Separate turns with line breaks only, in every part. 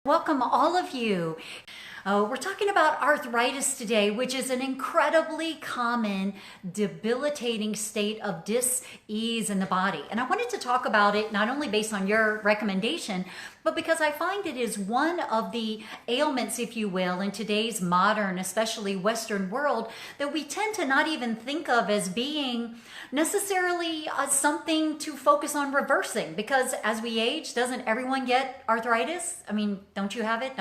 Welcome all of you. We're talking about arthritis today, which is an incredibly common debilitating state of dis-ease in the body. And I wanted to talk about it not only based on your recommendation, but because I find it is one of the ailments, if you will, in today's modern, especially Western world, that we tend to not even think of as being necessarily something to focus on reversing. Because as we age, doesn't everyone get arthritis? I mean, don't you have it?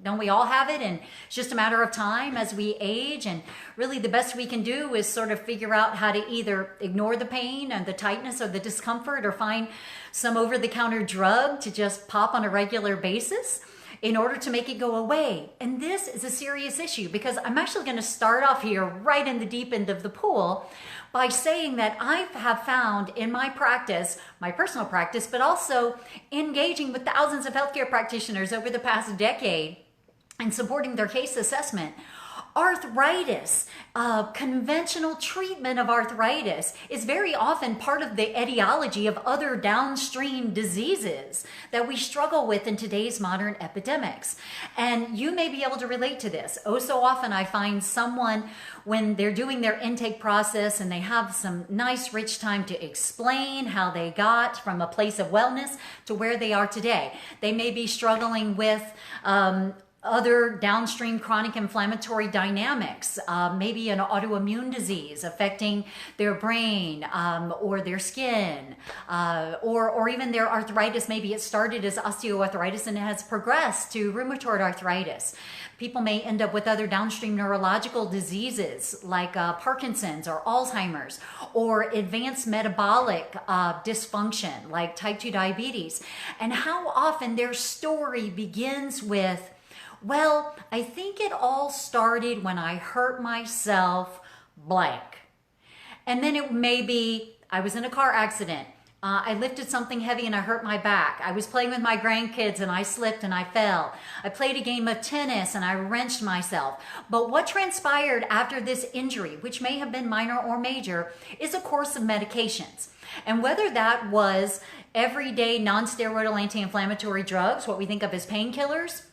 Don't we all have it? And it's just a matter of time as we age. And really the best we can do is sort of figure out how to either ignore the pain and the tightness or the discomfort, or find some over-the-counter drug to just pop on a regular basis in order to make it go away. And this is a serious issue, because I'm actually going to start off here right in the deep end of the pool by saying that I have found in my practice, my personal practice, but also engaging with thousands of healthcare practitioners over the past decade and supporting their case assessment, arthritis, conventional treatment of arthritis is very often part of the etiology of other downstream diseases that we struggle with in today's modern epidemics. And you may be able to relate to this. Oh, so often I find someone, when they're doing their intake process and they have some nice rich time to explain how they got from a place of wellness to where they are today. They may be struggling with other downstream chronic inflammatory dynamics, maybe an autoimmune disease affecting their brain or their skin, or even their arthritis. Maybe it started as osteoarthritis and it has progressed to rheumatoid arthritis. People may end up with other downstream neurological diseases like Parkinson's or Alzheimer's, or advanced metabolic dysfunction like type 2 diabetes. And how often their story begins with, well, I think it all started when I hurt myself, blank. And then it may be, I was in a car accident. I lifted something heavy and I hurt my back. I was playing with my grandkids and I slipped and I fell. I played a game of tennis and I wrenched myself. But what transpired after this injury, which may have been minor or major, is a course of medications. And whether that was everyday non-steroidal anti-inflammatory drugs, what we think of as painkillers,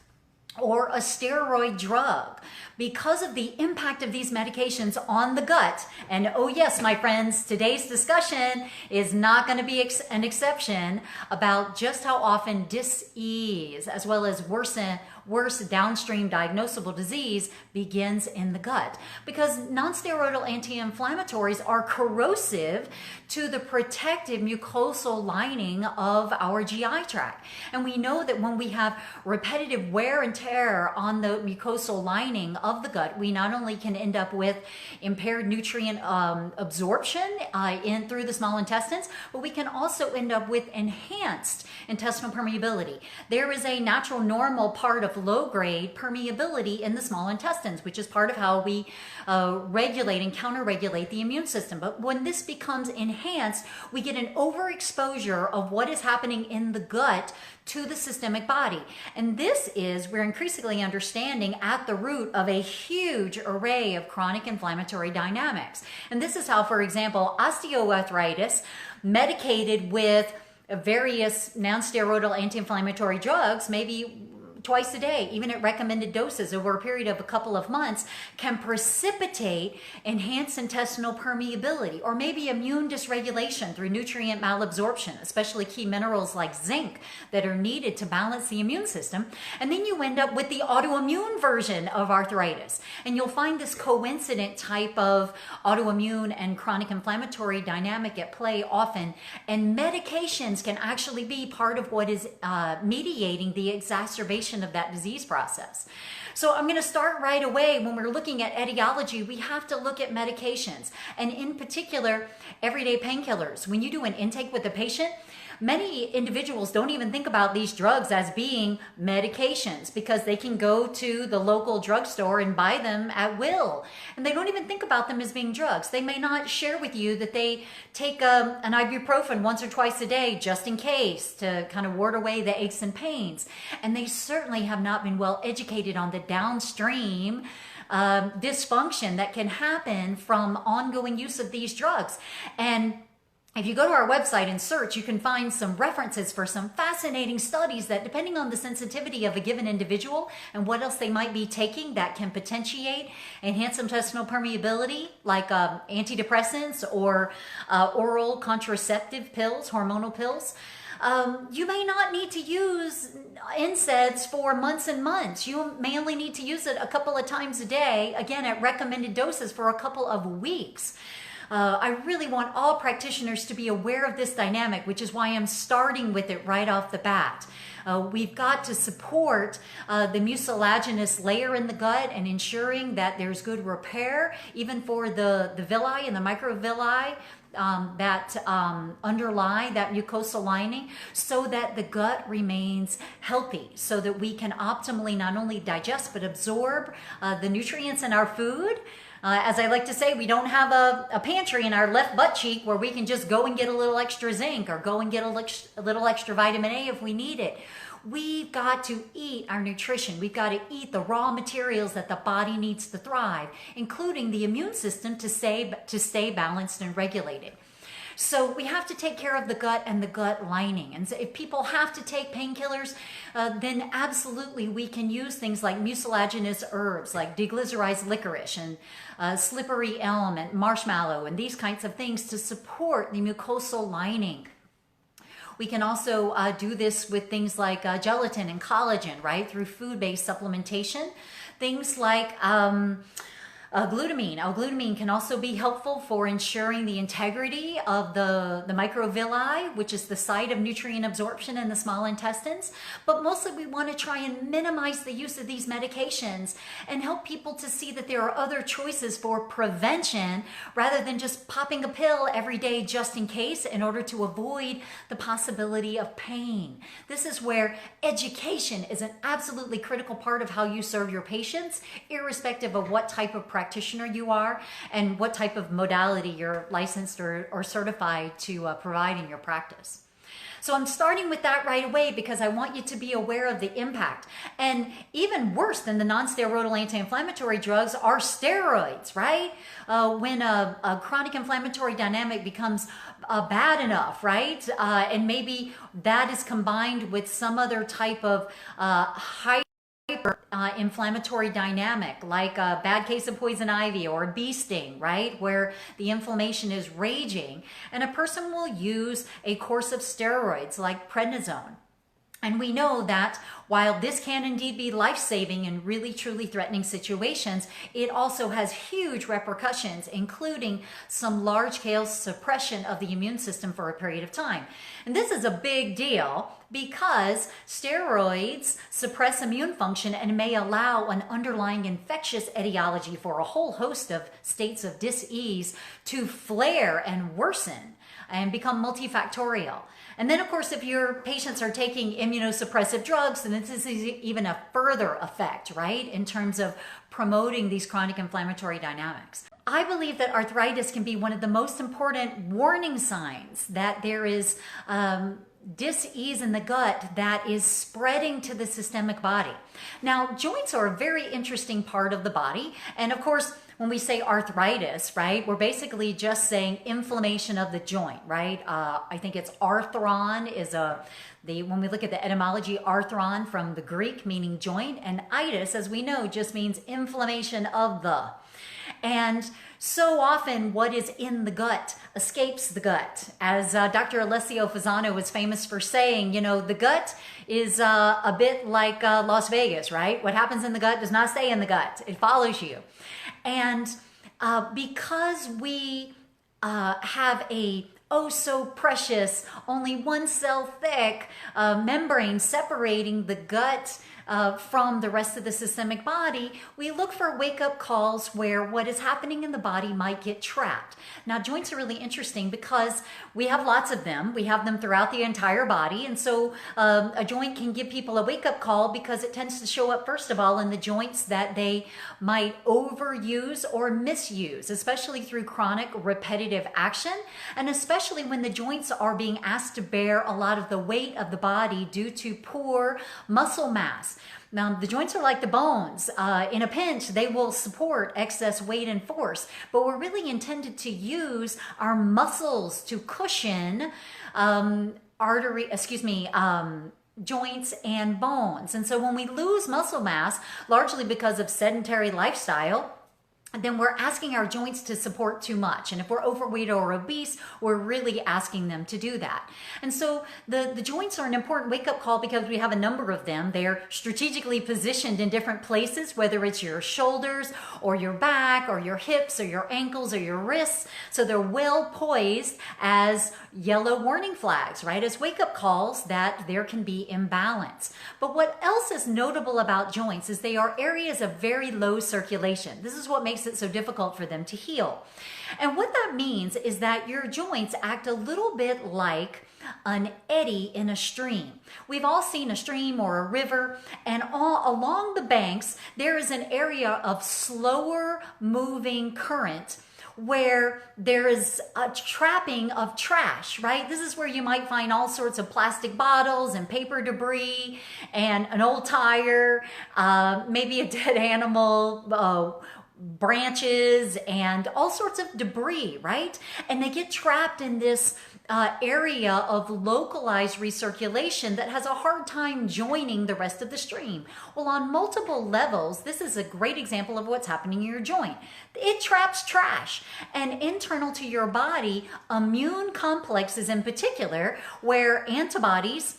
or a steroid drug, because of the impact of these medications on the gut. And oh yes, my friends, today's discussion is not going to be an exception about just how often dis-ease, as well as worse downstream diagnosable disease, begins in the gut. Because non-steroidal anti-inflammatories are corrosive to the protective mucosal lining of our GI tract. And we know that when we have repetitive wear and tear on the mucosal lining of the gut, we not only can end up with impaired nutrient absorption in through the small intestines, but we can also end up with enhanced intestinal permeability. There is a natural normal part of low-grade permeability in the small intestines, which is part of how we regulate and counter-regulate the immune system. But when this becomes enhanced, we get an overexposure of what is happening in the gut to the systemic body. And this is, we're increasingly understanding, at the root of a huge array of chronic inflammatory dynamics. And this is how, for example, osteoarthritis, medicated with various non-steroidal anti-inflammatory drugs, maybe twice a day, even at recommended doses over a period of a couple of months, can precipitate enhanced intestinal permeability, or maybe immune dysregulation through nutrient malabsorption, especially key minerals like zinc that are needed to balance the immune system. And then you end up with the autoimmune version of arthritis. And you'll find this coincident type of autoimmune and chronic inflammatory dynamic at play often. And medications can actually be part of what is mediating the exacerbation of that disease process. So I'm going to start right away. When we're looking at etiology, we have to look at medications, and in particular, everyday painkillers. When you do an intake with a patient, many individuals don't even think about these drugs as being medications, because they can go to the local drugstore and buy them at will. And they don't even think about them as being drugs. They may not share with you that they take an ibuprofen once or twice a day just in case, to kind of ward away the aches and pains. And they certainly have not been well educated on the downstream dysfunction that can happen from ongoing use of these drugs. And if you go to our website and search, you can find some references for some fascinating studies that, depending on the sensitivity of a given individual and what else they might be taking, that can potentiate enhanced intestinal permeability, like antidepressants or oral contraceptive pills, hormonal pills. You may not need to use NSAIDs for months and months. You may only need to use it a couple of times a day, again at recommended doses for a couple of weeks. I really want all practitioners to be aware of this dynamic, which is why I'm starting with it right off the bat. We've got to support the mucilaginous layer in the gut and ensuring that there's good repair, even for the villi and the microvilli that underlie that mucosal lining, so that the gut remains healthy, so that we can optimally not only digest but absorb the nutrients in our food. As I like to say, we don't have a pantry in our left butt cheek where we can just go and get a little extra zinc or go and get a little extra vitamin A if we need it. We've got to eat our nutrition. We've got to eat the raw materials that the body needs to thrive, including the immune system to stay balanced and regulated. So we have to take care of the gut and the gut lining. And so if people have to take painkillers, then absolutely we can use things like mucilaginous herbs like deglycerized licorice and slippery elm and marshmallow and these kinds of things to support the mucosal lining. We can also do this with things like gelatin and collagen, right, through food-based supplementation. Things like glutamine. Glutamine can also be helpful for ensuring the integrity of the microvilli, which is the site of nutrient absorption in the small intestines. But mostly we want to try and minimize the use of these medications and help people to see that there are other choices for prevention rather than just popping a pill every day just in case in order to avoid the possibility of pain. This is where education is an absolutely critical part of how you serve your patients, irrespective of what type of practitioner you are and what type of modality you're licensed or certified to provide in your practice. So I'm starting with that right away because I want you to be aware of the impact. And even worse than the non-steroidal anti-inflammatory drugs are steroids, right? When a chronic inflammatory dynamic becomes bad enough, right? And maybe that is combined with some other type of inflammatory dynamic, like a bad case of poison ivy or a bee sting, right, where the inflammation is raging, and a person will use a course of steroids like prednisone. And we know that while this can indeed be life-saving in really truly threatening situations, it also has huge repercussions, including some large-scale suppression of the immune system for a period of time. And this is a big deal because steroids suppress immune function and may allow an underlying infectious etiology for a whole host of states of dis-ease to flare and worsen and become multifactorial. And then, of course, if your patients are taking immunosuppressive drugs, then this is even a further effect, right, in terms of promoting these chronic inflammatory dynamics. I believe that arthritis can be one of the most important warning signs that there is dis-ease in the gut that is spreading to the systemic body. Now, joints are a very interesting part of the body, and of course, when we say arthritis, right, we're basically just saying inflammation of the joint, right? I think it's arthron is when we look at the etymology, arthron from the Greek meaning joint, and itis, as we know, just means inflammation of the. And so often what is in the gut escapes the gut. As Dr. Alessio Fasano was famous for saying, you know, the gut is a bit like Las Vegas, right? What happens in the gut does not stay in the gut. It follows you. And because we have a oh so precious, only 1 cell thick membrane separating the gut from the rest of the systemic body, we look for wake-up calls where what is happening in the body might get trapped. Now, joints are really interesting because we have lots of them. We have them throughout the entire body, and so a joint can give people a wake-up call because it tends to show up, first of all, in the joints that they might overuse or misuse, especially through chronic repetitive action, and especially when the joints are being asked to bear a lot of the weight of the body due to poor muscle mass. Now, the joints are like the bones. In a pinch, they will support excess weight and force, but we're really intended to use our muscles to cushion joints and bones. And so when we lose muscle mass, largely because of sedentary lifestyle, then we're asking our joints to support too much. And if we're overweight or obese, we're really asking them to do that. And so the joints are an important wake-up call because we have a number of them. They're strategically positioned in different places, whether it's your shoulders or your back or your hips or your ankles or your wrists. So they're well poised as yellow warning flags, right? As wake-up calls that there can be imbalance. But what else is notable about joints is they are areas of very low circulation. This is what makes it so difficult for them to heal. And what that means is that your joints act a little bit like an eddy in a stream. We've all seen a stream or a river, and all along the banks, there is an area of slower moving current where there is a trapping of trash, right? This is where you might find all sorts of plastic bottles and paper debris and an old tire, maybe a dead animal, branches and all sorts of debris, right? And they get trapped in this area of localized recirculation that has a hard time joining the rest of the stream. Well, on multiple levels, this is a great example of what's happening in your joint. It traps trash. And internal to your body, immune complexes in particular, where antibodies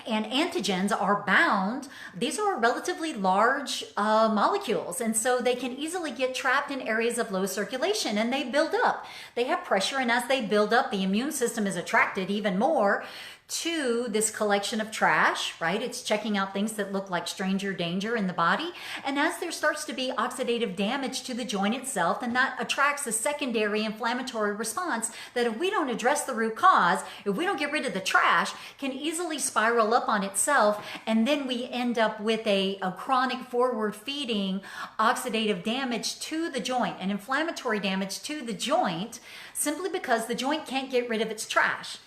and antigens are bound. These are relatively large molecules, and so they can easily get trapped in areas of low circulation, and they build up. They have pressure, and as they build up, the immune system is attracted even more to this collection of trash, right? It's checking out things that look like stranger danger in the body. And as there starts to be oxidative damage to the joint itself, then that attracts a secondary inflammatory response that if we don't address the root cause, if we don't get rid of the trash, can easily spiral up on itself. And then we end up with a chronic forward feeding oxidative damage to the joint and inflammatory damage to the joint simply because the joint can't get rid of its trash.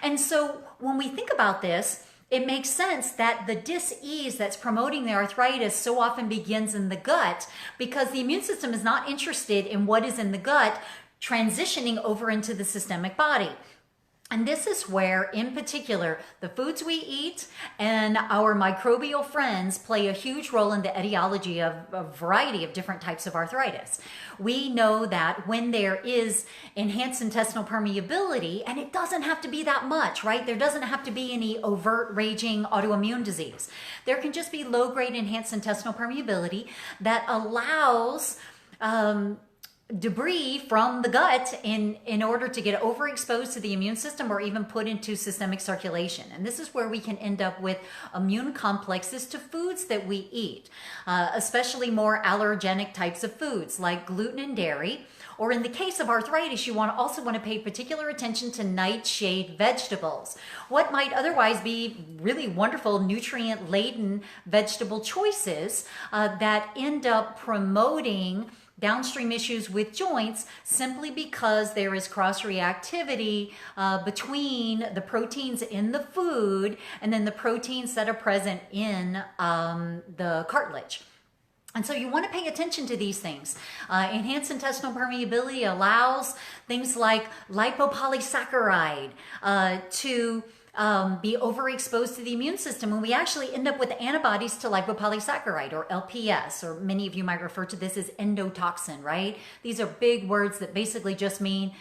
And so when we think about this, it makes sense that the dis-ease that's promoting the arthritis so often begins in the gut because the immune system is not interested in what is in the gut transitioning over into the systemic body. And this is where, in particular, the foods we eat and our microbial friends play a huge role in the etiology of a variety of different types of arthritis. We know that when there is enhanced intestinal permeability, and it doesn't have to be that much, right? There doesn't have to be any overt raging autoimmune disease. There can just be low-grade enhanced intestinal permeability that allows debris from the gut in order to get overexposed to the immune system or even put into systemic circulation. And this is where we can end up with immune complexes to foods that we eat, especially more allergenic types of foods like gluten and dairy. Or in the case of arthritis, you also want to pay particular attention to nightshade vegetables. What might otherwise be really wonderful nutrient-laden vegetable choices that end up promoting downstream issues with joints simply because there is cross-reactivity between the proteins in the food and then the proteins that are present in the cartilage. And so you want to pay attention to these things. Enhanced intestinal permeability allows things like lipopolysaccharide to be overexposed to the immune system, and we actually end up with antibodies to lipopolysaccharide, or LPS, or many of you might refer to this as endotoxin, right? These are big words that basically just mean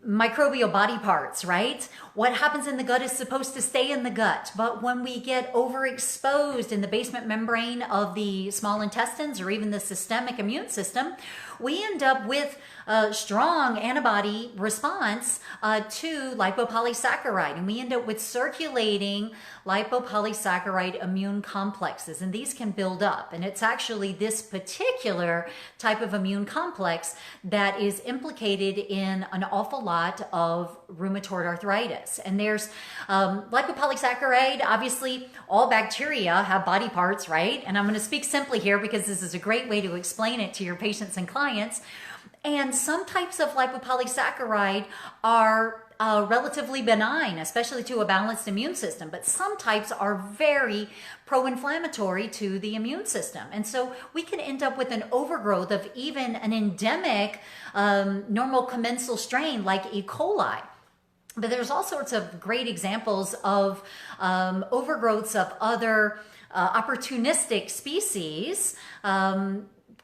microbial body parts, right? What happens in the gut is supposed to stay in the gut, but when we get overexposed in the basement membrane of the small intestines or even the systemic immune system, we end up with a strong antibody response to lipopolysaccharide, and we end up with circulating lipopolysaccharide immune complexes, and these can build up. And it's actually this particular type of immune complex that is implicated in an awful lot of rheumatoid arthritis. And there's lipopolysaccharide. Obviously, all bacteria have body parts, right? And I'm going to speak simply here because this is a great way to explain it to your patients and clients. And some types of lipopolysaccharide are relatively benign, especially to a balanced immune system, but some types are very pro-inflammatory to the immune system. And so we can end up with an overgrowth of even an endemic normal commensal strain like E. coli. But there's all sorts of great examples of overgrowths of other opportunistic species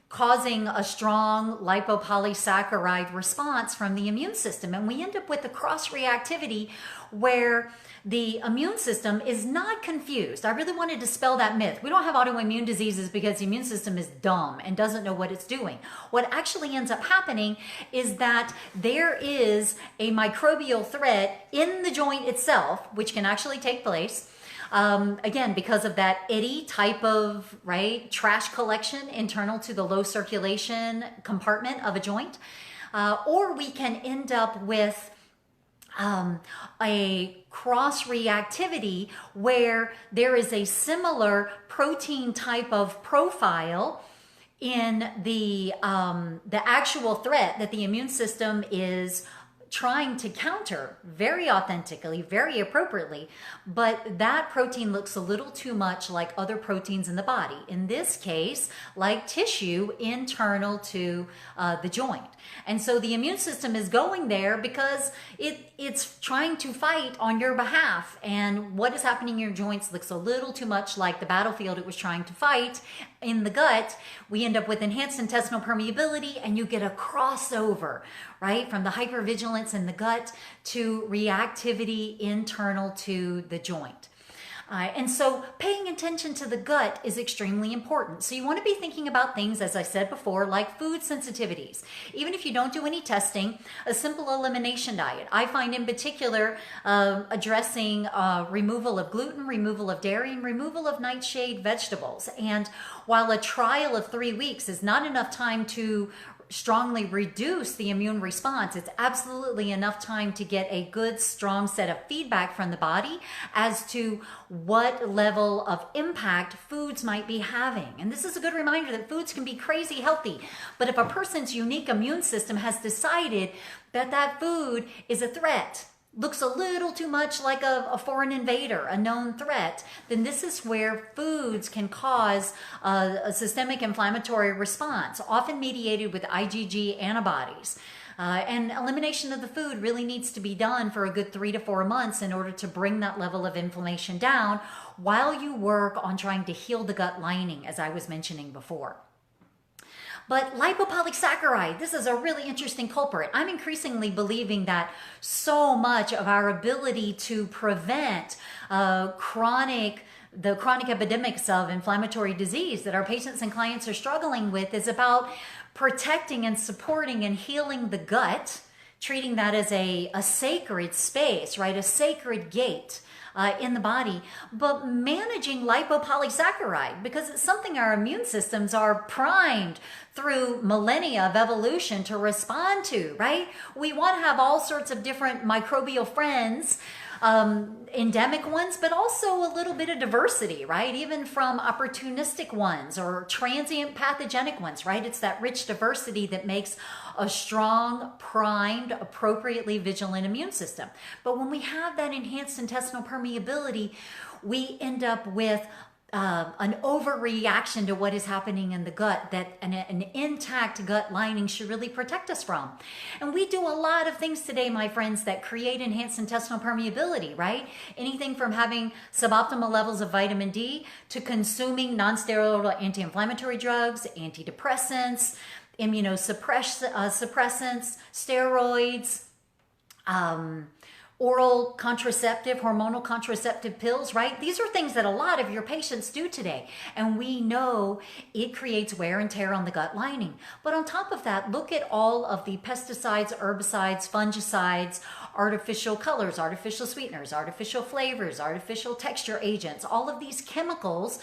causing a strong lipopolysaccharide response from the immune system. And we end up with a cross-reactivity where the immune system is not confused. I really want to dispel that myth. We don't have autoimmune diseases because the immune system is dumb and doesn't know what it's doing. What actually ends up happening is that there is a microbial threat in the joint itself, which can actually take place. Again, because of that itty type of, trash collection internal to the low circulation compartment of a joint. Or we can end up with a cross-reactivity where there is a similar protein type of profile in the actual threat that the immune system is trying to counter very authentically, very appropriately, but that protein looks a little too much like other proteins in the body. In this case, like tissue internal to the joint. And so the immune system is going there because it's trying to fight on your behalf. And what is happening in your joints looks a little too much like the battlefield it was trying to fight in the gut. We end up with enhanced intestinal permeability, and you get a crossover, from the hypervigilance in the gut to reactivity internal to the joint. And so paying attention to the gut is extremely important. So you want to be thinking about things, as I said before, like food sensitivities. Even if you don't do any testing, a simple elimination diet. I find in particular addressing removal of gluten, removal of dairy, and removal of nightshade vegetables. And while a trial of 3 weeks is not enough time to strongly reduce the immune response, it's absolutely enough time to get a good, strong set of feedback from the body as to what level of impact foods might be having. And this is a good reminder that foods can be crazy healthy, but if a person's unique immune system has decided that that food is a threat, looks a little too much like a foreign invader, a known threat, then this is where foods can cause a systemic inflammatory response, often mediated with IgG antibodies. And elimination of the food really needs to be done for a good 3 to 4 months in order to bring that level of inflammation down while you work on trying to heal the gut lining, as I was mentioning before. But lipopolysaccharide, this is a really interesting culprit. I'm increasingly believing that so much of our ability to prevent the chronic epidemics of inflammatory disease that our patients and clients are struggling with is about protecting and supporting and healing the gut, treating that as a sacred space, a sacred gate in the body, but managing lipopolysaccharide because it's something our immune systems are primed through millennia of evolution to respond to, We want to have all sorts of different microbial friends, endemic ones, but also a little bit of diversity, even from opportunistic ones or transient pathogenic ones, It's that rich diversity that makes a strong, primed, appropriately vigilant immune system. But when we have that enhanced intestinal permeability, we end up with an overreaction to what is happening in the gut that an intact gut lining should really protect us from. And we do a lot of things today, my friends, that create enhanced intestinal permeability, Anything from having suboptimal levels of vitamin D to consuming non-steroidal anti-inflammatory drugs, antidepressants, immunosuppressants, steroids, oral contraceptive, hormonal contraceptive pills, These are things that a lot of your patients do today. And we know it creates wear and tear on the gut lining. But on top of that, look at all of the pesticides, herbicides, fungicides, artificial colors, artificial sweeteners, artificial flavors, artificial texture agents. All of these chemicals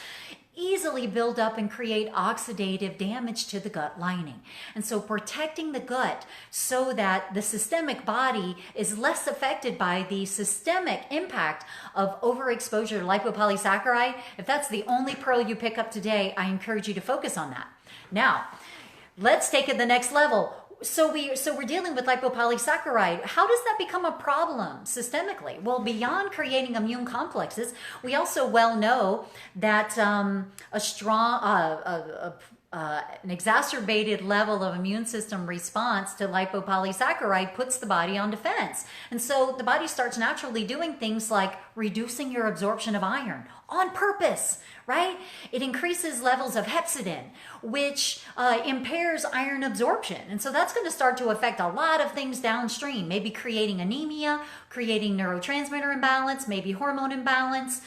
easily build up and create oxidative damage to the gut lining. And so protecting the gut so that the systemic body is less affected by the systemic impact of overexposure to lipopolysaccharide, if that's the only pearl you pick up today, I encourage you to focus on that. Now, let's take it the next level. So we're dealing with lipopolysaccharide. How does that become a problem systemically? Well, beyond creating immune complexes, we also well know that a strong an exacerbated level of immune system response to lipopolysaccharide puts the body on defense. And so the body starts naturally doing things like reducing your absorption of iron on purpose, right? It increases levels of hepcidin, which impairs iron absorption. And so that's going to start to affect a lot of things downstream, maybe creating anemia, creating neurotransmitter imbalance, maybe hormone imbalance,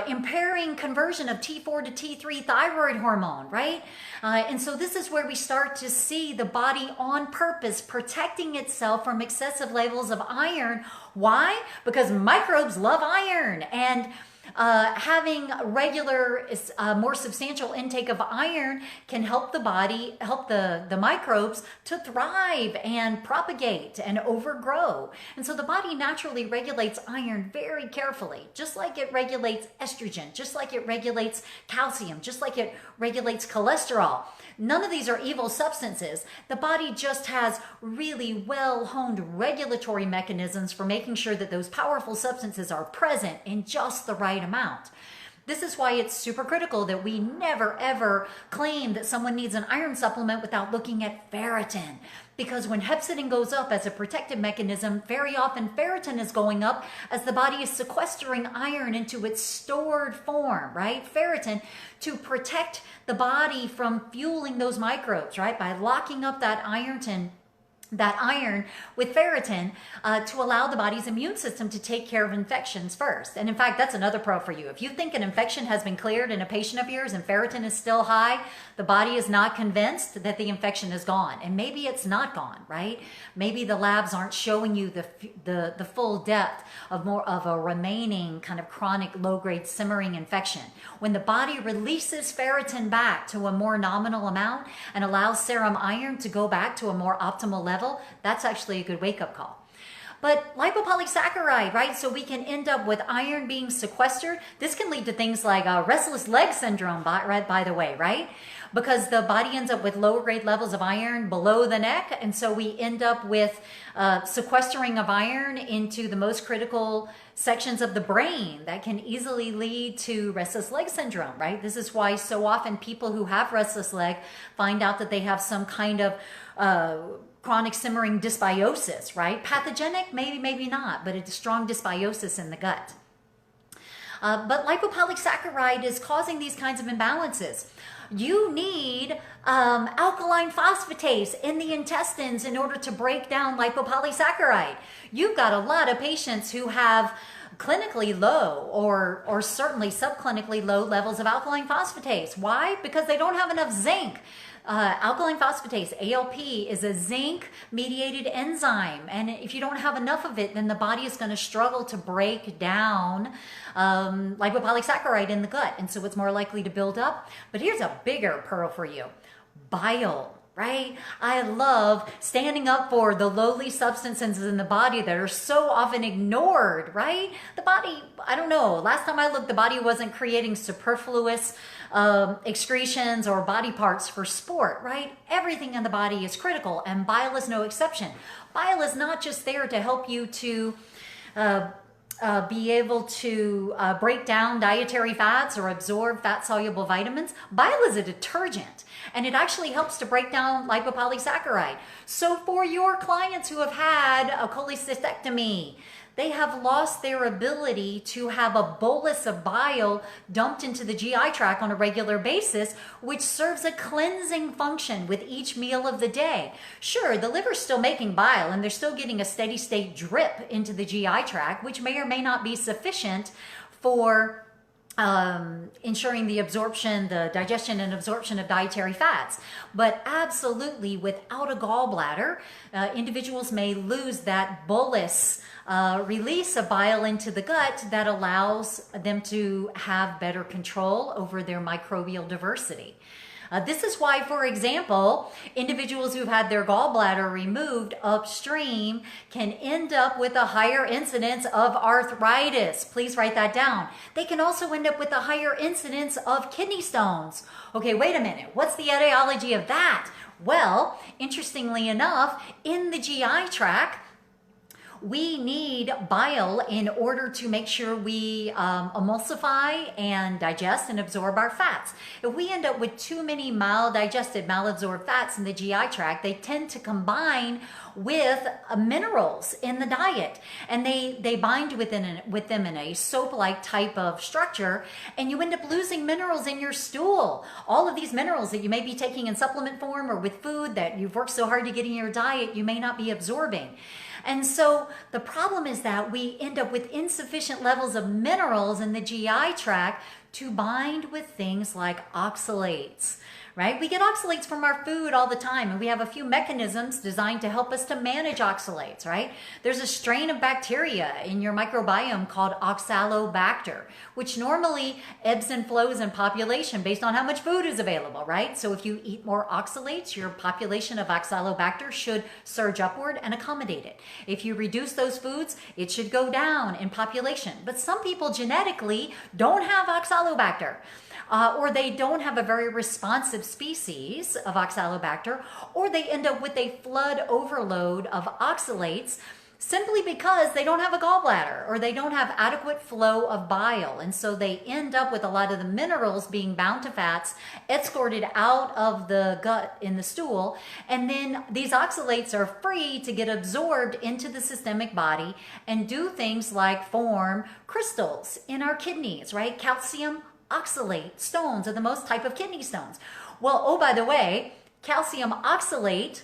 impairing conversion of T4 to T3 thyroid hormone, right? And so this is where we start to see the body on purpose protecting itself from excessive levels of iron. Why? Because microbes love iron, and having regular, more substantial intake of iron can help the body, help the microbes to thrive and propagate and overgrow. And so the body naturally regulates iron very carefully, just like it regulates estrogen, just like it regulates calcium, just like it regulates cholesterol. None of these are evil substances. The body just has really well-honed regulatory mechanisms for making sure that those powerful substances are present in just the right amount. This is why it's super critical that we never ever claim that someone needs an iron supplement without looking at ferritin. Because when hepcidin goes up as a protective mechanism, very often ferritin is going up as the body is sequestering iron into its stored form, right? Ferritin to protect the body from fueling those microbes, right? By locking up that iron with ferritin to allow the body's immune system to take care of infections first. And in fact, that's another pro for you. If you think an infection has been cleared in a patient of yours and ferritin is still high, the body is not convinced that the infection is gone. And maybe it's not gone, right? Maybe the labs aren't showing you the full depth of more of a remaining kind of chronic low-grade simmering infection. When the body releases ferritin back to a more nominal amount and allows serum iron to go back to a more optimal level, that's actually a good wake-up call. But lipopolysaccharide, right? So we can end up with iron being sequestered. This can lead to things like restless leg syndrome, by the way, right? Because the body ends up with lower grade levels of iron below the neck. And so we end up with sequestering of iron into the most critical sections of the brain that can easily lead to restless leg syndrome, right? This is why so often people who have restless leg find out that they have some kind of chronic simmering dysbiosis, right? Pathogenic, maybe, maybe not, but it's a strong dysbiosis in the gut. But lipopolysaccharide is causing these kinds of imbalances. You need alkaline phosphatase in the intestines in order to break down lipopolysaccharide. You've got a lot of patients who have clinically low or certainly subclinically low levels of alkaline phosphatase. Why? Because they don't have enough zinc. Alkaline phosphatase, ALP, is a zinc-mediated enzyme. And if you don't have enough of it, then the body is going to struggle to break down lipopolysaccharide in the gut. And so it's more likely to build up. But here's a bigger pearl for you. Bile. Right? I love standing up for the lowly substances in the body that are so often ignored, right? The body, I don't know, last time I looked, the body wasn't creating superfluous excretions or body parts for sport, right? Everything in the body is critical, and bile is no exception. Bile is not just there to help you to be able to break down dietary fats or absorb fat-soluble vitamins. Bile is a detergent, and it actually helps to break down lipopolysaccharide. So for your clients who have had a cholecystectomy, they have lost their ability to have a bolus of bile dumped into the GI tract on a regular basis, which serves a cleansing function with each meal of the day. Sure, the liver's still making bile and they're still getting a steady state drip into the GI tract, which may or may not be sufficient for ensuring the absorption, the digestion and absorption of dietary fats. But absolutely, without a gallbladder, individuals may lose that bolus release of bile into the gut that allows them to have better control over their microbial diversity. This is why, for example, individuals who've had their gallbladder removed upstream can end up with a higher incidence of arthritis. Please write that down. They can also end up with a higher incidence of kidney stones. Okay, wait a minute. What's the etiology of that? Well, interestingly enough, in the GI tract, we need bile in order to make sure we emulsify and digest and absorb our fats. If we end up with too many maldigested, malabsorbed fats in the GI tract, they tend to combine with minerals in the diet, and they bind with them in a soap-like type of structure, and you end up losing minerals in your stool. All of these minerals that you may be taking in supplement form or with food that you've worked so hard to get in your diet, you may not be absorbing. And so the problem is that we end up with insufficient levels of minerals in the GI tract to bind with things like oxalates, right? We get oxalates from our food all the time, and we have a few mechanisms designed to help us to manage oxalates, right? There's a strain of bacteria in your microbiome called Oxalobacter, which normally ebbs and flows in population based on how much food is available, right? So if you eat more oxalates, your population of Oxalobacter should surge upward and accommodate it. If you reduce those foods, it should go down in population. But some people genetically don't have Oxalobacter. Or they don't have a very responsive species of Oxalobacter, or they end up with a flood overload of oxalates simply because they don't have a gallbladder or they don't have adequate flow of bile. And so they end up with a lot of the minerals being bound to fats, escorted out of the gut in the stool, and then these oxalates are free to get absorbed into the systemic body and do things like form crystals in our kidneys, right? Calcium oxalate stones are the most type of kidney stones. Well, oh, by the way, calcium oxalate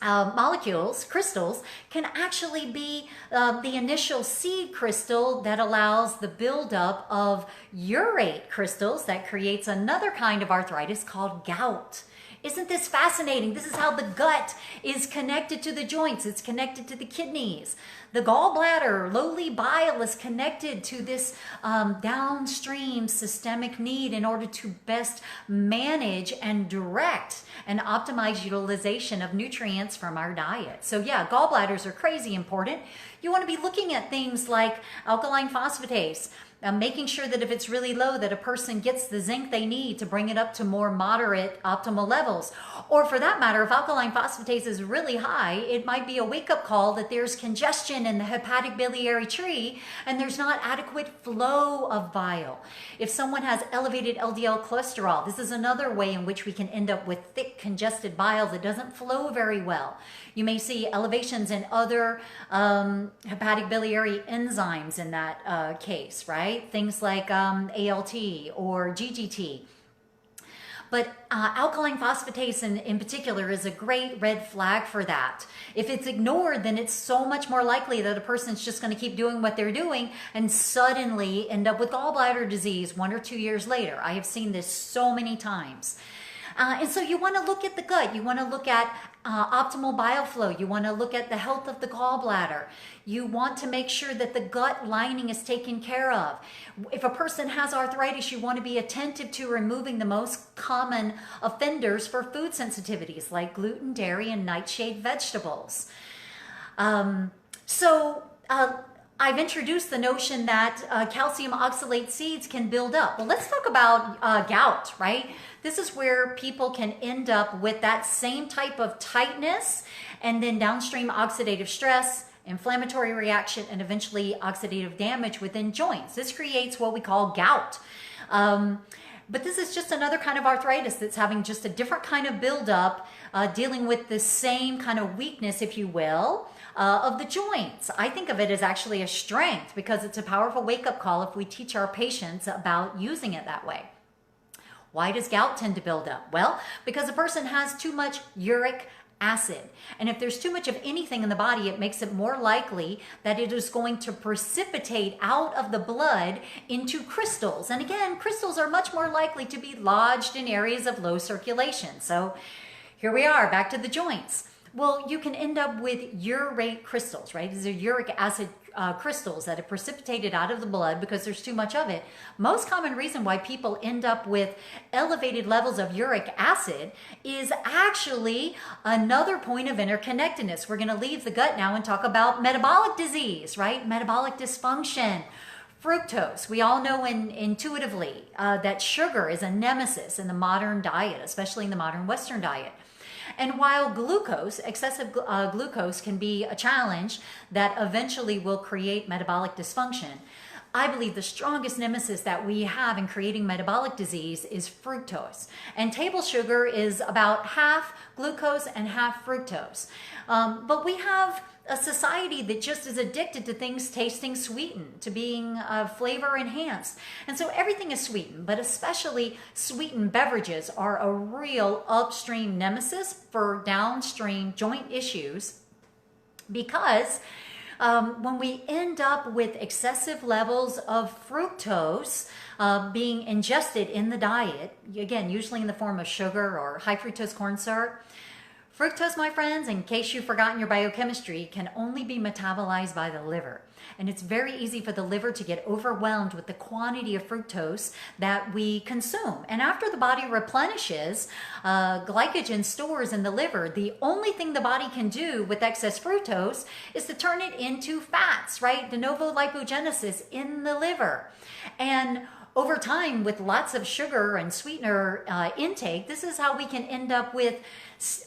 molecules, crystals, can actually be the initial seed crystal that allows the buildup of urate crystals that creates another kind of arthritis called gout. Isn't this fascinating? This is how the gut is connected to the joints. It's connected to the kidneys. The gallbladder, lowly bile, is connected to this downstream systemic need in order to best manage and direct and optimize utilization of nutrients from our diet. So yeah, gallbladders are crazy important. You want to be looking at things like alkaline phosphatase, making sure that if it's really low, that a person gets the zinc they need to bring it up to more moderate optimal levels. Or for that matter, if alkaline phosphatase is really high, it might be a wake-up call that there's congestion in the hepatic biliary tree and there's not adequate flow of bile. If someone has elevated LDL cholesterol, this is another way in which we can end up with thick, congested bile that doesn't flow very well. You may see elevations in other hepatic biliary enzymes in that case, right? Things like ALT or GGT. But alkaline phosphatase in particular is a great red flag for that. If it's ignored, then it's so much more likely that a person's just going to keep doing what they're doing and suddenly end up with gallbladder disease 1 or 2 years later. I have seen this so many times. And so you want to look at the gut. You want to look at optimal bile flow. You want to look at the health of the gallbladder. You want to make sure that the gut lining is taken care of. If a person has arthritis, you want to be attentive to removing the most common offenders for food sensitivities like gluten, dairy, and nightshade vegetables. I've introduced the notion that calcium oxalate seeds can build up. Well, let's talk about gout, right? This is where people can end up with that same type of tightness and then downstream oxidative stress, inflammatory reaction, and eventually oxidative damage within joints. This creates what we call gout. But this is just another kind of arthritis that's having just a different kind of buildup, dealing with the same kind of weakness, if you will, of the joints. I think of it as actually a strength because it's a powerful wake-up call if we teach our patients about using it that way. Why does gout tend to build up? Well, because a person has too much uric acid. And if there's too much of anything in the body, it makes it more likely that it is going to precipitate out of the blood into crystals. And again, crystals are much more likely to be lodged in areas of low circulation. So here we are, back to the joints. well, you can end up with urate crystals, right? These are uric acid crystals that are precipitated out of the blood because there's too much of it. Most common reason why people end up with elevated levels of uric acid is actually another point of interconnectedness. We're going to leave the gut now and talk about metabolic disease, right? Metabolic dysfunction. Fructose. We all know intuitively that sugar is a nemesis in the modern diet, especially in the modern Western diet. And while glucose, excessive glucose can be a challenge that eventually will create metabolic dysfunction, I believe the strongest nemesis that we have in creating metabolic disease is fructose. And table sugar is about half glucose and half fructose. But we have a society that just is addicted to things tasting sweetened, to being flavor enhanced. And so everything is sweetened, but especially sweetened beverages are a real upstream nemesis for downstream joint issues because when we end up with excessive levels of fructose being ingested in the diet, again, usually in the form of sugar or high fructose corn syrup, fructose, my friends, in case you've forgotten your biochemistry, can only be metabolized by the liver. And it's very easy for the liver to get overwhelmed with the quantity of fructose that we consume. And after the body replenishes glycogen stores in the liver, the only thing the body can do with excess fructose is to turn it into fats, right? De novo lipogenesis in the liver. And over time, with lots of sugar and sweetener intake, this is how we can end up with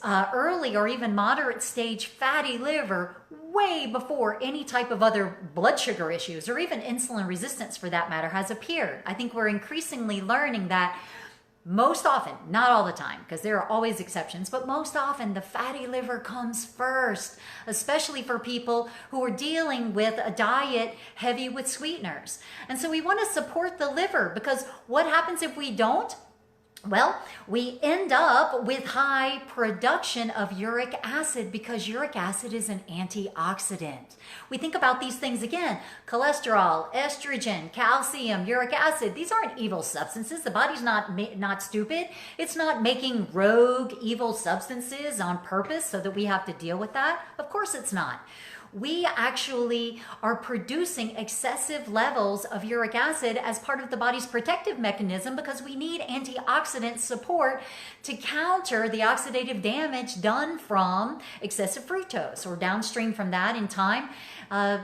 early or even moderate stage fatty liver way before any type of other blood sugar issues or even insulin resistance for that matter has appeared. I think we're increasingly learning that most often, not all the time, because there are always exceptions, but most often the fatty liver comes first, especially for people who are dealing with a diet heavy with sweeteners. And so we want to support the liver because what happens if we don't? Well, we end up with high production of uric acid because uric acid is an antioxidant. We think about these things again, cholesterol, estrogen, calcium, uric acid. These aren't evil substances. The body's not stupid. It's not making rogue evil substances on purpose so that we have to deal with that. Of course it's not. We actually are producing excessive levels of uric acid as part of the body's protective mechanism because we need antioxidant support to counter the oxidative damage done from excessive fructose or downstream from that in time,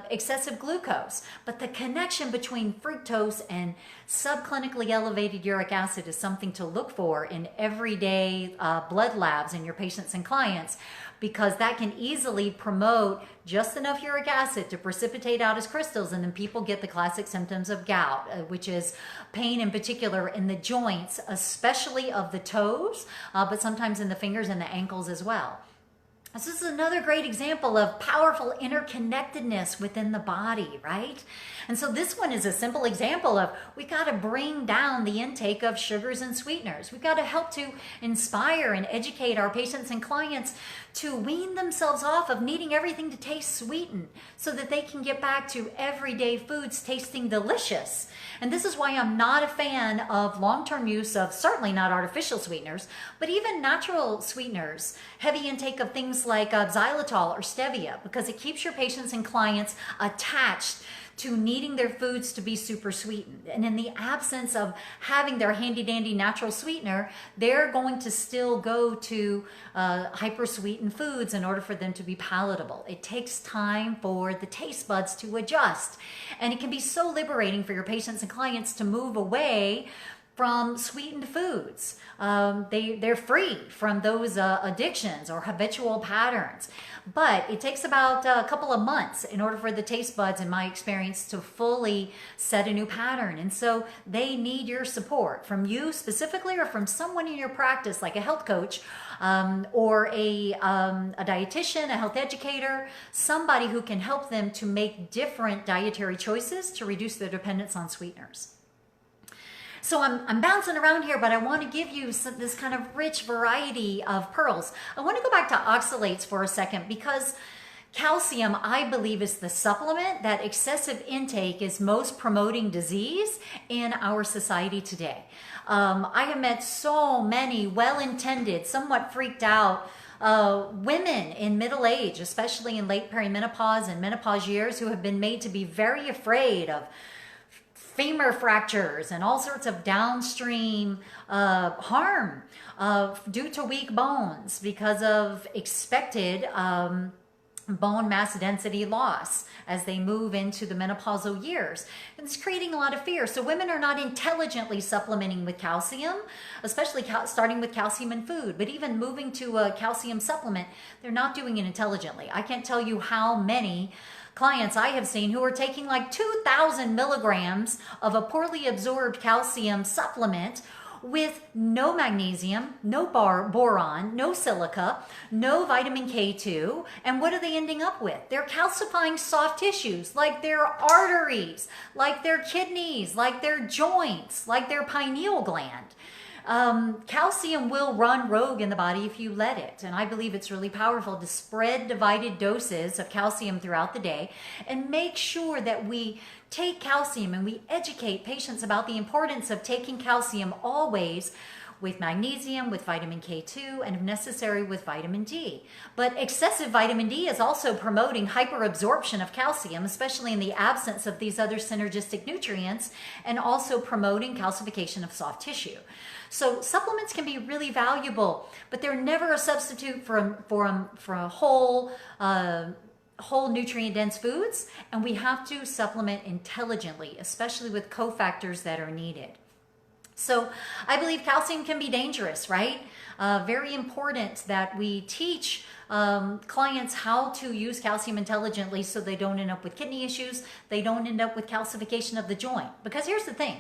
excessive glucose. But the connection between fructose and subclinically elevated uric acid is something to look for in everyday blood labs in your patients and clients, because that can easily promote just enough uric acid to precipitate out as crystals, and then people get the classic symptoms of gout, which is pain in particular in the joints, especially of the toes, but sometimes in the fingers and the ankles as well. This is another great example of powerful interconnectedness within the body, right? And so this one is a simple example of we got to bring down the intake of sugars and sweeteners. We've got to help to inspire and educate our patients and clients to wean themselves off of needing everything to taste sweetened so that they can get back to everyday foods tasting delicious. And this is why I'm not a fan of long-term use of certainly not artificial sweeteners, but even natural sweeteners, heavy intake of things like xylitol or stevia, because it keeps your patients and clients attached to needing their foods to be super sweetened. And in the absence of having their handy dandy natural sweetener, they're going to still go to hyper sweetened foods in order for them to be palatable. It takes time for the taste buds to adjust. And it can be so liberating for your patients and clients to move away from sweetened foods. They're free from those addictions or habitual patterns. But it takes about a couple of months in order for the taste buds, in my experience, to fully set a new pattern. And so they need your support from you specifically or from someone in your practice, like a health coach or a dietitian, a health educator, somebody who can help them to make different dietary choices to reduce their dependence on sweeteners. So I'm bouncing around here, but I want to give you this kind of rich variety of pearls. I want to go back to oxalates for a second because calcium, I believe, is the supplement that excessive intake is most promoting disease in our society today. I have met so many well-intended, somewhat freaked out women in middle age, especially in late perimenopause and menopause years, who have been made to be very afraid of femur fractures and all sorts of downstream harm due to weak bones because of expected bone mass density loss as they move into the menopausal years. And it's creating a lot of fear. So women are not intelligently supplementing with calcium, especially starting with calcium in food, but even moving to a calcium supplement, they're not doing it intelligently. I can't tell you how many clients I have seen who are taking like 2,000 milligrams of a poorly absorbed calcium supplement with no magnesium, no boron, no silica, no vitamin K2. And what are they ending up with? They're calcifying soft tissues like their arteries, like their kidneys, like their joints, like their pineal gland. Calcium will run rogue in the body if you let it. And I believe it's really powerful to spread divided doses of calcium throughout the day and make sure that we take calcium and we educate patients about the importance of taking calcium always with magnesium, with vitamin K2, and if necessary with vitamin D. But excessive vitamin D is also promoting hyperabsorption of calcium, especially in the absence of these other synergistic nutrients, and also promoting calcification of soft tissue. So supplements can be really valuable, but they're never a substitute for a whole nutrient-dense foods, and we have to supplement intelligently, especially with cofactors that are needed. So I believe calcium can be dangerous, right? Very important that we teach clients how to use calcium intelligently so they don't end up with kidney issues, they don't end up with calcification of the joint. Because here's the thing.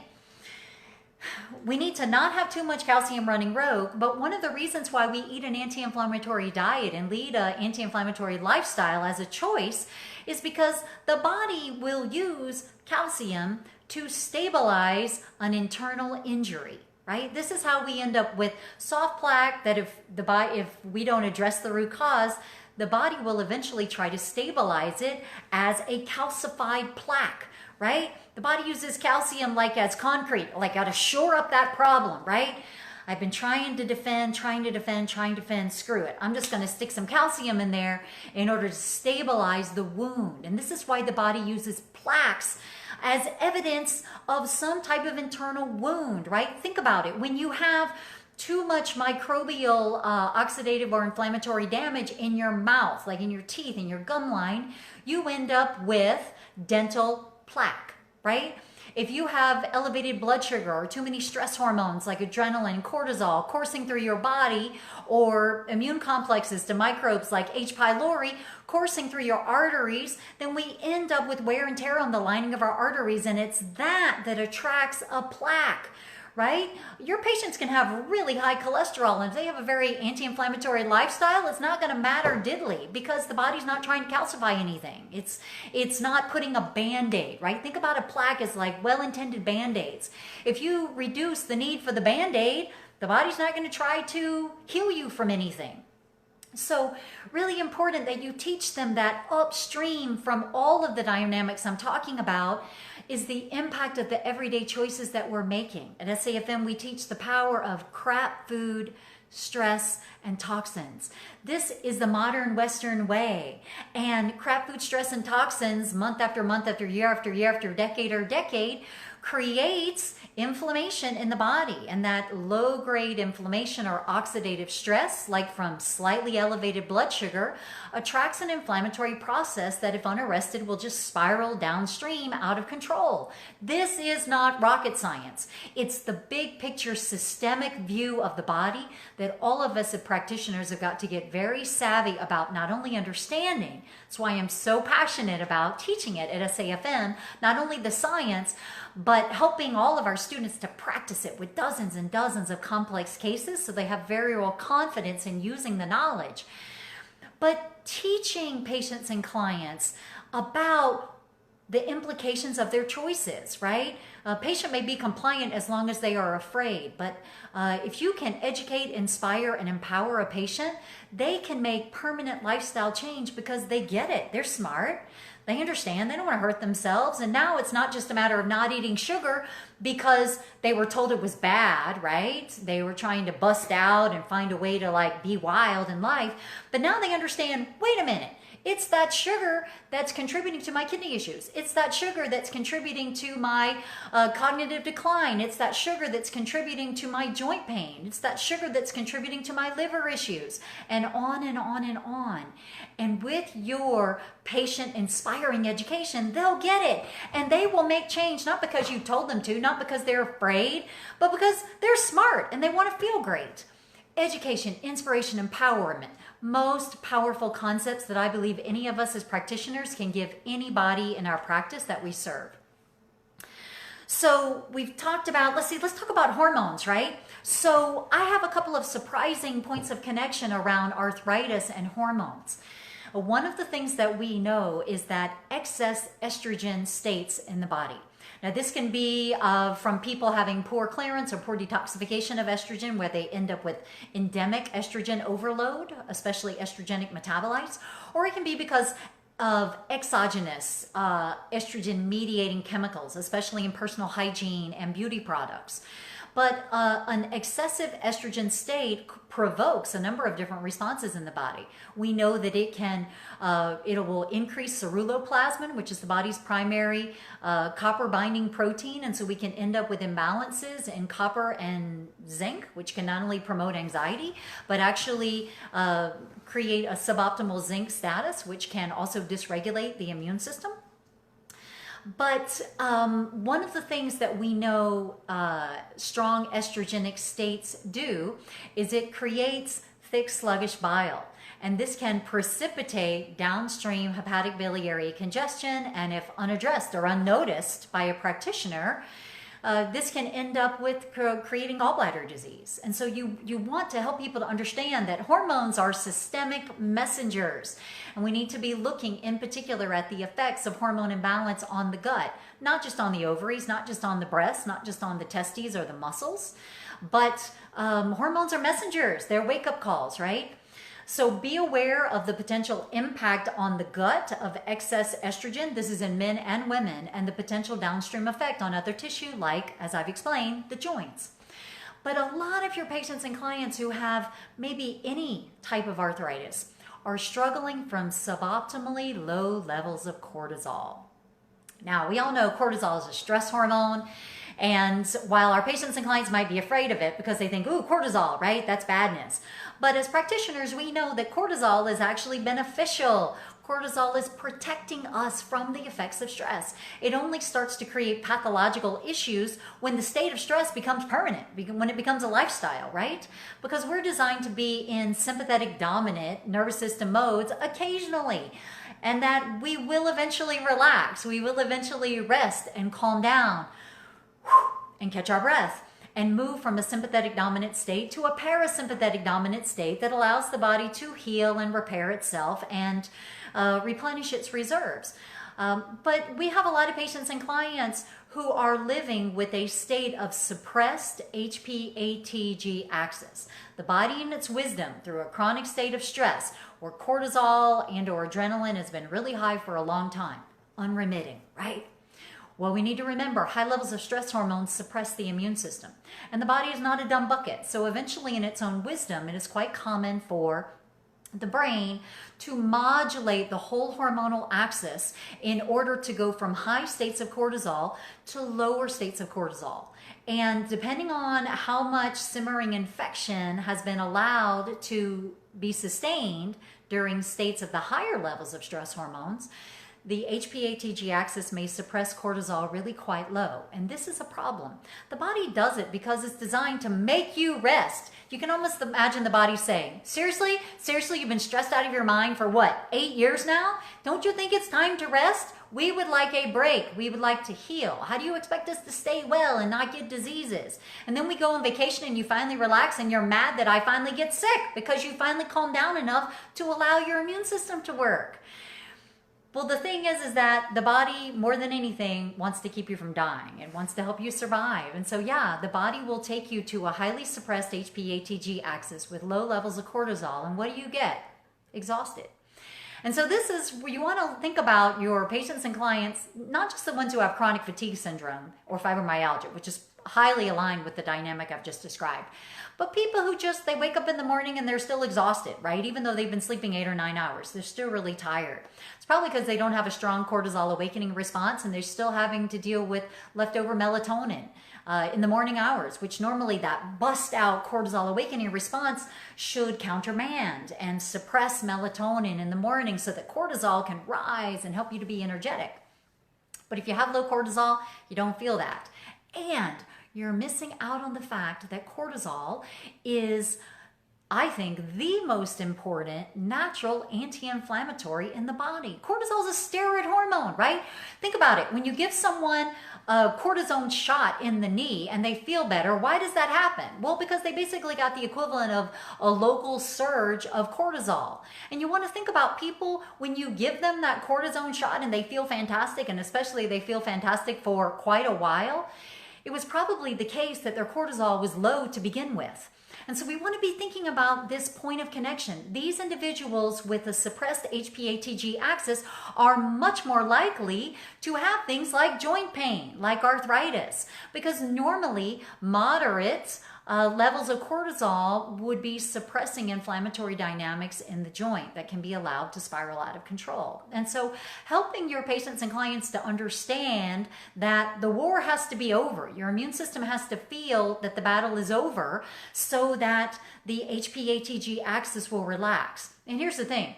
We need to not have too much calcium running rogue, but one of the reasons why we eat an anti-inflammatory diet and lead an anti-inflammatory lifestyle as a choice is because the body will use calcium to stabilize an internal injury, right? This is how we end up with soft plaque that if we don't address the root cause, the body will eventually try to stabilize it as a calcified plaque, right? The body uses calcium like as concrete, like how to shore up that problem, right? I've been trying to defend, screw it. I'm just going to stick some calcium in there in order to stabilize the wound. And this is why the body uses plaques as evidence of some type of internal wound, right? Think about it. When you have too much microbial oxidative or inflammatory damage in your mouth, like in your teeth, in your gum line, you end up with dental plaque, right? If you have elevated blood sugar or too many stress hormones like adrenaline, cortisol coursing through your body, or immune complexes to microbes like H. pylori coursing through your arteries, then we end up with wear and tear on the lining of our arteries, and it's that attracts a plaque, right? Your patients can have really high cholesterol, and if they have a very anti-inflammatory lifestyle, it's not going to matter diddly because the body's not trying to calcify anything. It's not putting a Band-Aid, right? Think about a plaque as like well-intended Band-Aids. If you reduce the need for the Band-Aid, the body's not going to try to heal you from anything. So really important that you teach them that upstream from all of the dynamics I'm talking about is the impact of the everyday choices that we're making. At SAFM, we teach the power of crap food, stress, and toxins. This is the modern Western way. And crap food, stress, and toxins, month after month, after year, after decade, creates inflammation in the body, and that low-grade inflammation or oxidative stress, like from slightly elevated blood sugar, attracts an inflammatory process that, if unarrested, will just spiral downstream out of control. This is not rocket science. It's the big picture systemic view of the body that all of us as practitioners have got to get very savvy about, not only understanding, that's why I'm so passionate about teaching it at SAFM, not only the science, but helping all of our students to practice it with dozens and dozens of complex cases so they have very real confidence in using the knowledge. But teaching patients and clients about the implications of their choices, right? A patient may be compliant as long as they are afraid, but if you can educate, inspire, and empower a patient, they can make permanent lifestyle change because they get it. They're smart. They understand. They don't want to hurt themselves. And now it's not just a matter of not eating sugar because they were told it was bad, right? They were trying to bust out and find a way to like be wild in life. But now they understand, wait a minute. It's that sugar that's contributing to my kidney issues. It's that sugar that's contributing to my cognitive decline. It's that sugar that's contributing to my joint pain. It's that sugar that's contributing to my liver issues, and on and on and on. And with your patient inspiring education, they'll get it. And they will make change, not because you told them to, not because they're afraid, but because they're smart and they want to feel great. Education, inspiration, empowerment. Most powerful concepts that I believe any of us as practitioners can give anybody in our practice that we serve. So we've talked about, let's talk about hormones, right? So I have a couple of surprising points of connection around arthritis and hormones. One of the things that we know is that excess estrogen states in the body. Now, this can be from people having poor clearance or poor detoxification of estrogen, where they end up with endemic estrogen overload, especially estrogenic metabolites, or it can be because of exogenous estrogen-mediating chemicals, especially in personal hygiene and beauty products. But an excessive estrogen state provokes a number of different responses in the body. We know that it will increase ceruloplasmin, which is the body's primary copper binding protein. And so we can end up with imbalances in copper and zinc, which can not only promote anxiety, but actually create a suboptimal zinc status, which can also dysregulate the immune system. But one of the things that we know strong estrogenic states do is it creates thick, sluggish bile. And this can precipitate downstream hepatic biliary congestion. And if unaddressed or unnoticed by a practitioner, this can end up with creating gallbladder disease. And so you want to help people to understand that hormones are systemic messengers. And we need to be looking in particular at the effects of hormone imbalance on the gut, not just on the ovaries, not just on the breasts, not just on the testes or the muscles, but hormones are messengers. They're wake-up calls, right? So be aware of the potential impact on the gut of excess estrogen. This is in men and women, and the potential downstream effect on other tissue, like, as I've explained, the joints. But a lot of your patients and clients who have maybe any type of arthritis are struggling from suboptimally low levels of cortisol. Now, we all know cortisol is a stress hormone. And while our patients and clients might be afraid of it because they think, ooh, cortisol, right? That's badness. But as practitioners, we know that cortisol is actually beneficial. Cortisol is protecting us from the effects of stress. It only starts to create pathological issues when the state of stress becomes permanent, when it becomes a lifestyle, right? Because we're designed to be in sympathetic dominant nervous system modes occasionally, and that we will eventually relax. We will eventually rest and calm down and catch our breath and move from a sympathetic dominant state to a parasympathetic dominant state that allows the body to heal and repair itself and replenish its reserves. But we have a lot of patients and clients who are living with a state of suppressed HPATG axis. The body in its wisdom through a chronic state of stress where cortisol and or adrenaline has been really high for a long time, unremitting, right? Well, we need to remember high levels of stress hormones suppress the immune system. And the body is not a dumb bucket. So eventually in its own wisdom, it is quite common for the brain to modulate the whole hormonal axis in order to go from high states of cortisol to lower states of cortisol. And depending on how much simmering infection has been allowed to be sustained during states of the higher levels of stress hormones, the HPATG axis may suppress cortisol really quite low. And this is a problem. The body does it because it's designed to make you rest. You can almost imagine the body saying, seriously, you've been stressed out of your mind for what, 8 years now? Don't you think it's time to rest? We would like a break. We would like to heal. How do you expect us to stay well and not get diseases? And then we go on vacation and you finally relax and you're mad that I finally get sick because you finally calmed down enough to allow your immune system to work. Well, the thing is that the body, more than anything, wants to keep you from dying. It wants to help you survive. And so, yeah, the body will take you to a highly suppressed HPATG axis with low levels of cortisol. And what do you get? Exhausted. And so this is where you want to think about your patients and clients, not just the ones who have chronic fatigue syndrome or fibromyalgia, which is highly aligned with the dynamic I've just described, but people who just, they wake up in the morning and they're still exhausted, right? Even though they've been sleeping 8 or 9 hours, they're still really tired. It's probably because they don't have a strong cortisol awakening response and they're still having to deal with leftover melatonin in the morning hours, which normally that bust out cortisol awakening response should countermand and suppress melatonin in the morning so that cortisol can rise and help you to be energetic. But if you have low cortisol, you don't feel that. And you're missing out on the fact that cortisol is, I think, the most important natural anti-inflammatory in the body. Cortisol is a steroid hormone, right? Think about it. When you give someone a cortisone shot in the knee and they feel better, why does that happen? Well, because they basically got the equivalent of a local surge of cortisol. And you want to think about people, when you give them that cortisone shot and they feel fantastic, and especially they feel fantastic for quite a while, it was probably the case that their cortisol was low to begin with. And so we want to be thinking about this point of connection. These individuals with a suppressed HPATG axis are much more likely to have things like joint pain, like arthritis, because normally moderate levels of cortisol would be suppressing inflammatory dynamics in the joint that can be allowed to spiral out of control. And so helping your patients and clients to understand that the war has to be over. Your immune system has to feel that the battle is over so that the HPATG axis will relax. And here's the thing.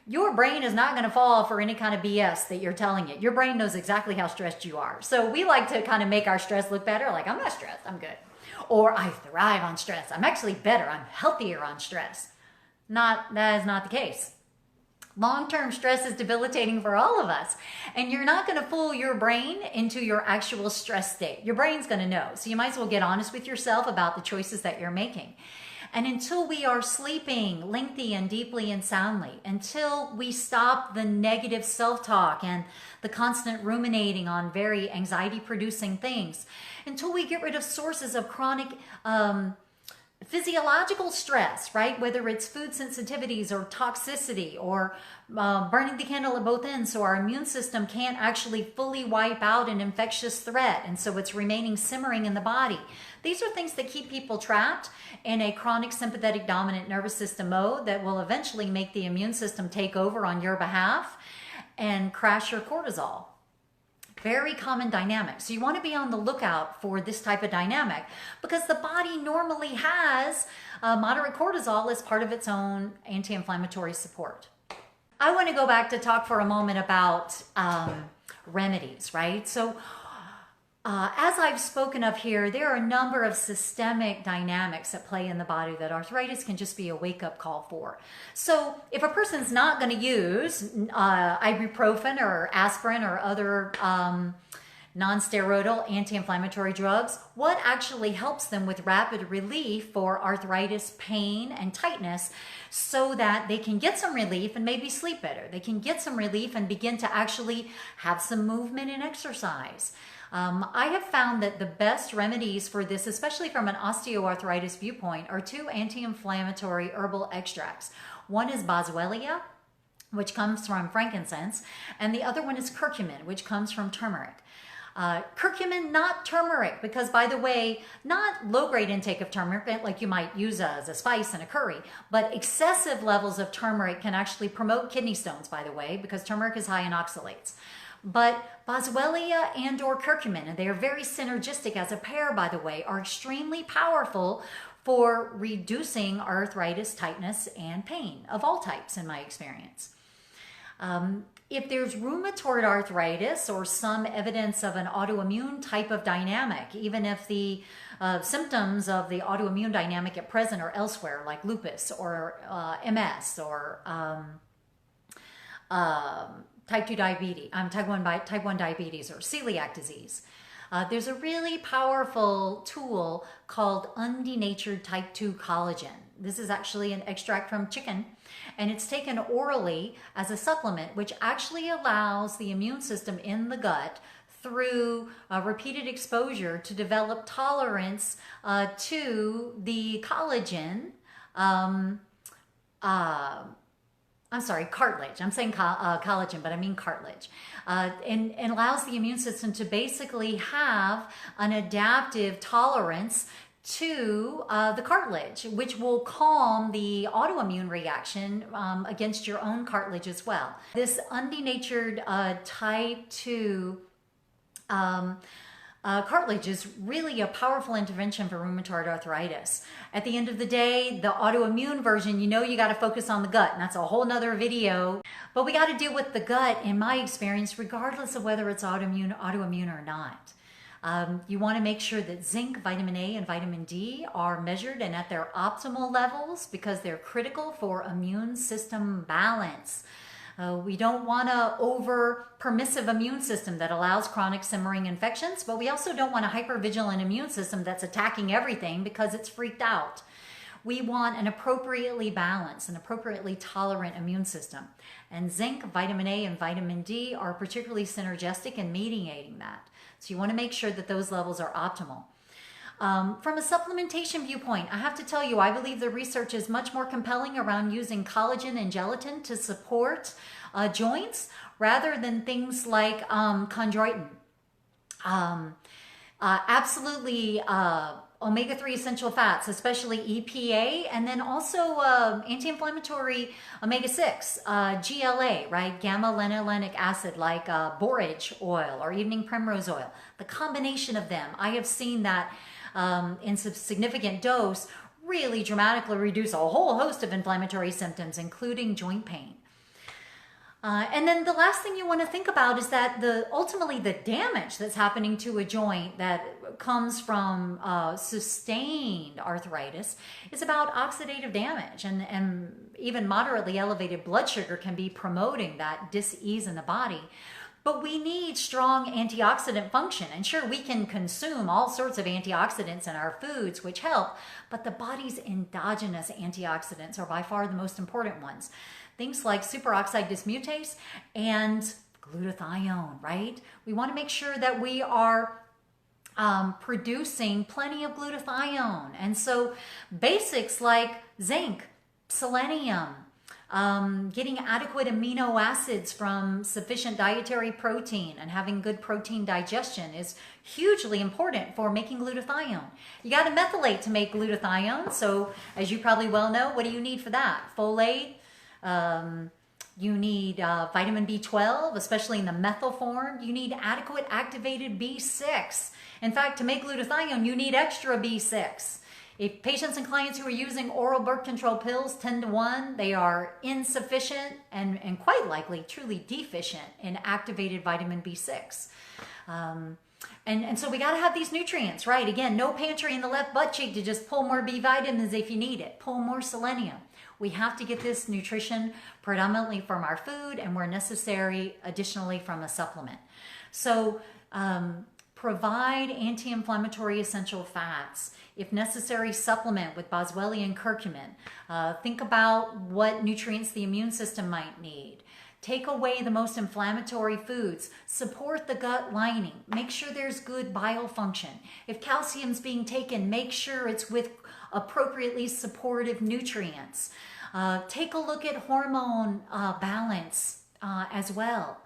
Your brain is not going to fall for any kind of BS that you're telling it. Your brain knows exactly how stressed you are. So we like to kind of make our stress look better. Like, I'm not stressed, I'm good. Or I thrive on stress. I'm actually better. I'm healthier on stress. That is not the case. Long-term stress is debilitating for all of us. And you're not going to fool your brain into your actual stress state. Your brain's going to know. So you might as well get honest with yourself about the choices that you're making. And until we are sleeping lengthy and deeply and soundly, until we stop the negative self-talk and the constant ruminating on very anxiety-producing things, until we get rid of sources of chronic physiological stress, right? Whether it's food sensitivities or toxicity or burning the candle at both ends, so our immune system can't actually fully wipe out an infectious threat, and so it's remaining simmering in the body. These are things that keep people trapped in a chronic sympathetic dominant nervous system mode that will eventually make the immune system take over on your behalf and crash your cortisol. Very common dynamic. So you want to be on the lookout for this type of dynamic because the body normally has moderate cortisol as part of its own anti-inflammatory support. I want to go back to talk for a moment about remedies, right? So as I've spoken of here, there are a number of systemic dynamics at play in the body that arthritis can just be a wake-up call for. So if a person's not going to use ibuprofen or aspirin or other non-steroidal anti-inflammatory drugs, what actually helps them with rapid relief for arthritis, pain, and tightness so that they can get some relief and maybe sleep better? They can get some relief and begin to actually have some movement and exercise. I have found that the best remedies for this, especially from an osteoarthritis viewpoint, are 2 anti-inflammatory herbal extracts. One is boswellia, which comes from frankincense, and the other one is curcumin, which comes from turmeric. Curcumin, not turmeric, because by the way, not low-grade intake of turmeric, like you might use as a spice in a curry, but excessive levels of turmeric can actually promote kidney stones, by the way, because turmeric is high in oxalates. But boswellia and or curcumin, and they are very synergistic as a pair, by the way, are extremely powerful for reducing arthritis, tightness, and pain of all types in my experience. If there's rheumatoid arthritis or some evidence of an autoimmune type of dynamic, even if the symptoms of the autoimmune dynamic at present are elsewhere, like lupus or MS or type 1 diabetes or celiac disease. There's a really powerful tool called undenatured type 2 collagen This is actually an extract from chicken, and it's taken orally as a supplement, which actually allows the immune system in the gut through repeated exposure to develop tolerance to the collagen. I'm sorry, cartilage. I'm saying collagen, but I mean cartilage. And allows the immune system to basically have an adaptive tolerance to the cartilage, which will calm the autoimmune reaction against your own cartilage as well. This undenatured type 2 cartilage is really a powerful intervention for rheumatoid arthritis. At the end of the day, the autoimmune version, you got to focus on the gut, and that's a whole nother video. But we got to deal with the gut, in my experience, regardless of whether it's autoimmune or not. You want to make sure that zinc, vitamin A, and vitamin D are measured and at their optimal levels because they're critical for immune system balance. We don't want an over-permissive immune system that allows chronic simmering infections, but we also don't want a hypervigilant immune system that's attacking everything because it's freaked out. We want an appropriately balanced and appropriately tolerant immune system. And zinc, vitamin A, and vitamin D are particularly synergistic in mediating that. So you want to make sure that those levels are optimal. From a supplementation viewpoint, I have to tell you, I believe the research is much more compelling around using collagen and gelatin to support joints rather than things like chondroitin. Absolutely omega-3 essential fats, especially EPA, and then also anti-inflammatory omega-6, GLA, right? Gamma-linolenic acid, like borage oil or evening primrose oil. The combination of them, I have seen that in some significant dose really dramatically reduce a whole host of inflammatory symptoms, including joint pain. And then the last thing you want to think about is that ultimately the damage that's happening to a joint that comes from sustained arthritis is about oxidative damage, and even moderately elevated blood sugar can be promoting that dis-ease in the body. But we need strong antioxidant function. And sure, we can consume all sorts of antioxidants in our foods, which help, but the body's endogenous antioxidants are by far the most important ones. Things like superoxide dismutase and glutathione, right? We want to make sure that we are producing plenty of glutathione. And so basics like zinc, selenium, getting adequate amino acids from sufficient dietary protein and having good protein digestion is hugely important for making glutathione. You got to methylate to make glutathione. So as you probably well know, what do you need for that? Folate. You need vitamin B12, especially in the methyl form. You need adequate activated B6. In fact, to make glutathione, you need extra B6. If patients and clients who are using oral birth control pills 10 to 1, they are insufficient and quite likely truly deficient in activated vitamin B6. And so we got to have these nutrients, right? Again, no pantry in the left butt cheek to just pull more B vitamins if you need it. Pull more selenium. We have to get this nutrition predominantly from our food and where necessary, additionally from a supplement. So provide anti-inflammatory essential fats. If necessary, supplement with boswellian curcumin. Think about what nutrients the immune system might need. Take away the most inflammatory foods. Support the gut lining. Make sure there's good bile function. If calcium's being taken, make sure it's with appropriately supportive nutrients. Take a look at hormone balance as well.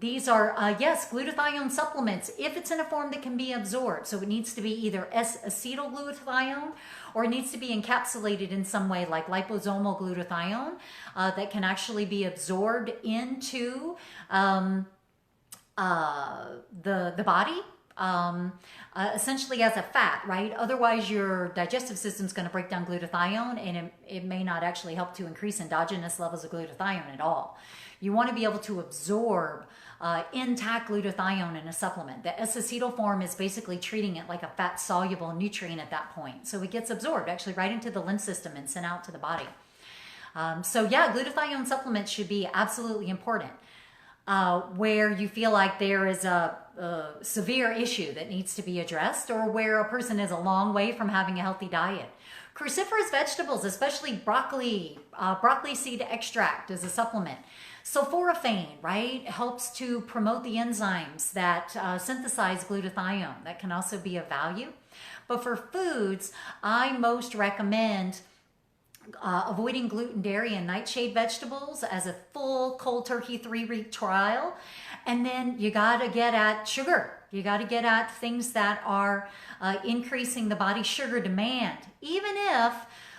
These are, yes, glutathione supplements, if it's in a form that can be absorbed. So it needs to be either S-acetylglutathione or it needs to be encapsulated in some way like liposomal glutathione that can actually be absorbed into the body. Essentially as a fat, right? Otherwise your digestive system is going to break down glutathione and it may not actually help to increase endogenous levels of glutathione at all. You want to be able to absorb intact glutathione in a supplement. The S-acetyl form is basically treating it like a fat-soluble nutrient at that point. So it gets absorbed actually right into the lymph system and sent out to the body. So yeah, glutathione supplements should be absolutely important. Where you feel like there is a severe issue that needs to be addressed or where a person is a long way from having a healthy diet. Cruciferous vegetables, especially broccoli, broccoli seed extract is a supplement. Sulforaphane, right, helps to promote the enzymes that synthesize glutathione. That can also be of value. But for foods, I most recommend avoiding gluten, dairy, and nightshade vegetables as a full cold turkey 3-week trial. And then you got to get at sugar. You got to get at things that are increasing the body's sugar demand, even if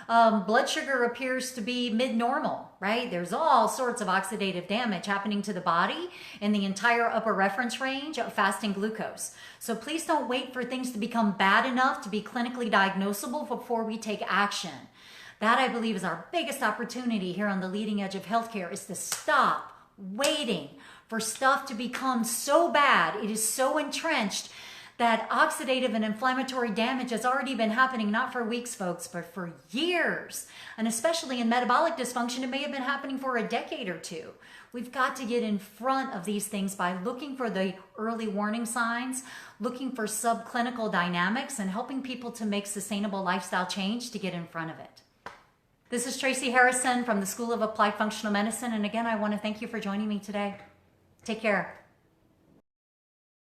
blood sugar appears to be mid-normal, right? There's all sorts of oxidative damage happening to the body in the entire upper reference range of fasting glucose. So please don't wait for things to become bad enough to be clinically diagnosable before we take action. That, I believe, is our biggest opportunity here on the leading edge of healthcare, is to stop waiting for stuff to become so bad, it is so entrenched, that oxidative and inflammatory damage has already been happening, not for weeks, folks, but for years. And especially in metabolic dysfunction, it may have been happening for a decade or two. We've got to get in front of these things by looking for the early warning signs, looking for subclinical dynamics, and helping people to make sustainable lifestyle change to get in front of it. This is Tracy Harrison from the School of Applied Functional Medicine. And again, I want to thank you for joining me today. Take care.